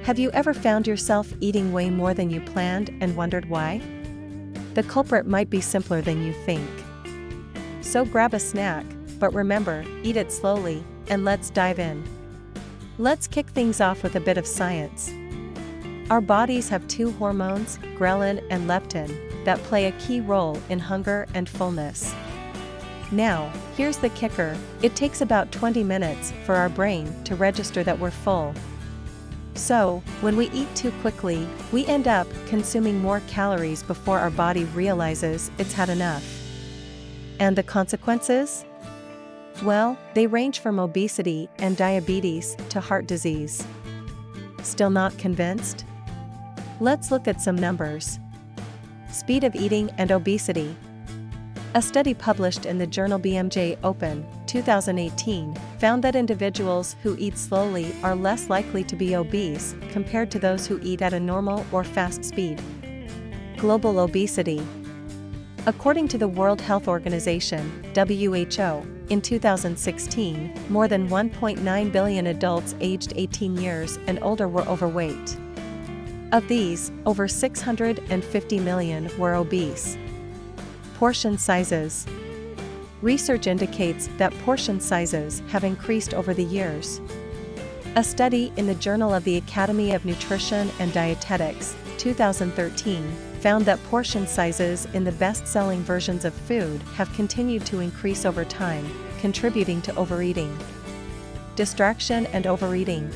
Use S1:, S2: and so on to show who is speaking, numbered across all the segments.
S1: Have you ever found yourself eating way more than you planned and wondered why? The culprit might be simpler than you think. So grab a snack, but remember, eat it slowly, and let's dive in. Let's kick things off with a bit of science. Our bodies have two hormones, ghrelin and leptin, that play a key role in hunger and fullness. Now, here's the kicker: it takes about 20 minutes for our brain to register that we're full. So, when we eat too quickly, we end up consuming more calories before our body realizes it's had enough. And the consequences? Well, they range from obesity and diabetes to heart disease. Still not convinced? Let's look at some numbers. Speed of eating and obesity. A study published in the journal BMJ Open, 2018, found that individuals who eat slowly are less likely to be obese compared to those who eat at a normal or fast speed. Global obesity. According to the World Health Organization, WHO, in 2016, more than 1.9 billion adults aged 18 years and older were overweight. Of these, over 650 million were obese. Portion sizes. Research indicates that portion sizes have increased over the years. A study in the Journal of the Academy of Nutrition and Dietetics, 2013, found that portion sizes in the best-selling versions of food have continued to increase over time, contributing to overeating. Distraction and overeating.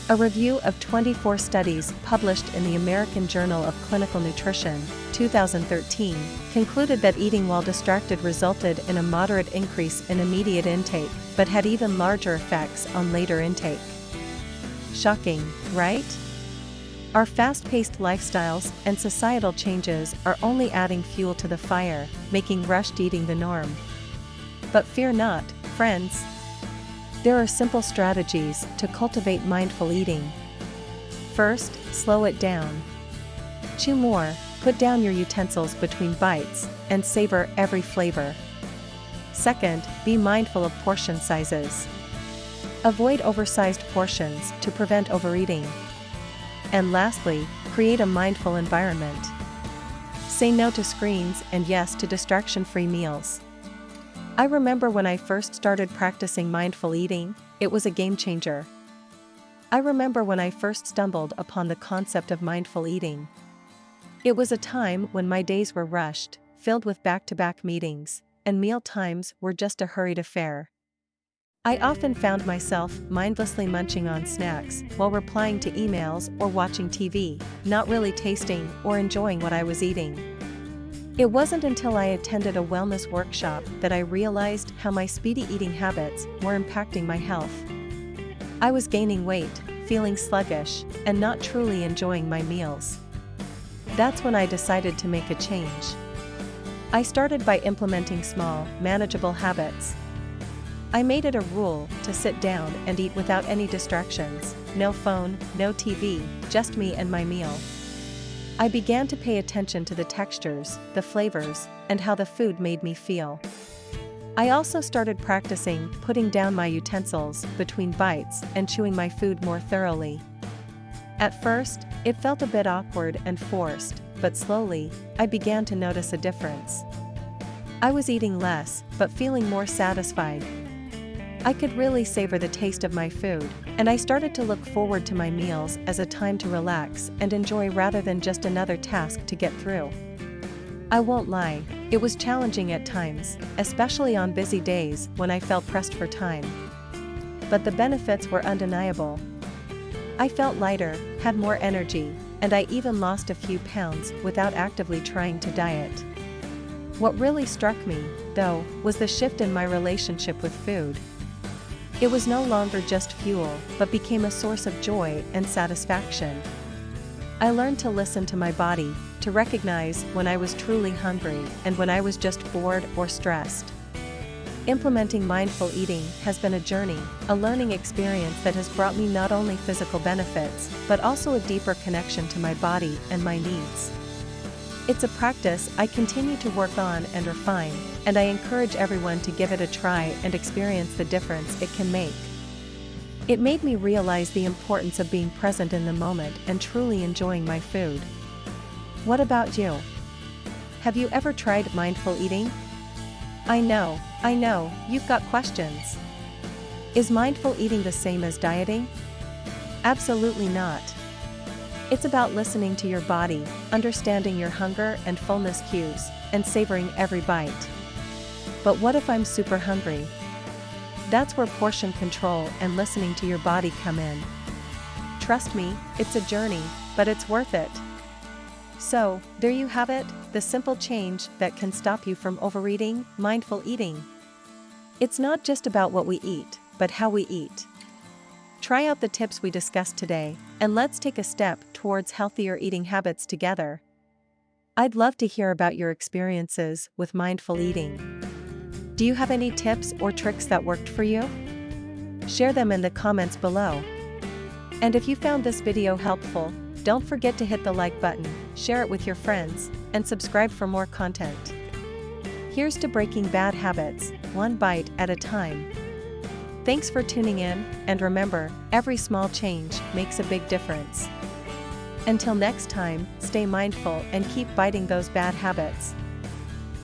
S1: A review of 24 studies published in the American Journal of Clinical Nutrition, 2013, concluded that eating while distracted resulted in a moderate increase in immediate intake, but had even larger effects on later intake. Shocking, right? Our fast-paced lifestyles and societal changes are only adding fuel to the fire, making rushed eating the norm. But fear not, friends. There are simple strategies to cultivate mindful eating. First, slow it down. Chew more, put down your utensils between bites, and savor every flavor. Second, be mindful of portion sizes. Avoid oversized portions to prevent overeating. And lastly, create a mindful environment. Say no to screens and yes to distraction-free meals. I remember when I first started practicing mindful eating, it was a game changer. I remember when I first stumbled upon the concept of mindful eating. It was a time when my days were rushed, filled with back-to-back meetings, and meal times were just a hurried affair. I often found myself mindlessly munching on snacks while replying to emails or watching TV, not really tasting or enjoying what I was eating. It wasn't until I attended a wellness workshop that I realized how my speedy eating habits were impacting my health. I was gaining weight, feeling sluggish, and not truly enjoying my meals. That's when I decided to make a change. I started by implementing small, manageable habits. I made it a rule to sit down and eat without any distractions, no phone, no TV, just me and my meal. I began to pay attention to the textures, the flavors, and how the food made me feel. I also started practicing putting down my utensils between bites and chewing my food more thoroughly. At first, it felt a bit awkward and forced, but slowly, I began to notice a difference. I was eating less, but feeling more satisfied. I could really savor the taste of my food, and I started to look forward to my meals as a time to relax and enjoy rather than just another task to get through. I won't lie, it was challenging at times, especially on busy days when I felt pressed for time. But the benefits were undeniable. I felt lighter, had more energy, and I even lost a few pounds without actively trying to diet. What really struck me, though, was the shift in my relationship with food. It was no longer just fuel, but became a source of joy and satisfaction. I learned to listen to my body, to recognize when I was truly hungry and when I was just bored or stressed. Implementing mindful eating has been a journey, a learning experience that has brought me not only physical benefits, but also a deeper connection to my body and my needs. It's a practice I continue to work on and refine, and I encourage everyone to give it a try and experience the difference it can make. It made me realize the importance of being present in the moment and truly enjoying my food. What about you? Have you ever tried mindful eating? I know, you've got questions. Is mindful eating the same as dieting? Absolutely not. It's about listening to your body, understanding your hunger and fullness cues, and savoring every bite. But what if I'm super hungry? That's where portion control and listening to your body come in. Trust me, it's a journey, but it's worth it. So, there you have it, the simple change that can stop you from overeating, mindful eating. It's not just about what we eat, but how we eat. Try out the tips we discussed today, and let's take a step towards healthier eating habits together. I'd love to hear about your experiences with mindful eating. Do you have any tips or tricks that worked for you? Share them in the comments below. And if you found this video helpful, don't forget to hit the like button, share it with your friends, and subscribe for more content. Here's to breaking bad habits, one bite at a time. Thanks for tuning in, and remember, every small change makes a big difference. Until next time, stay mindful and keep biting those bad habits.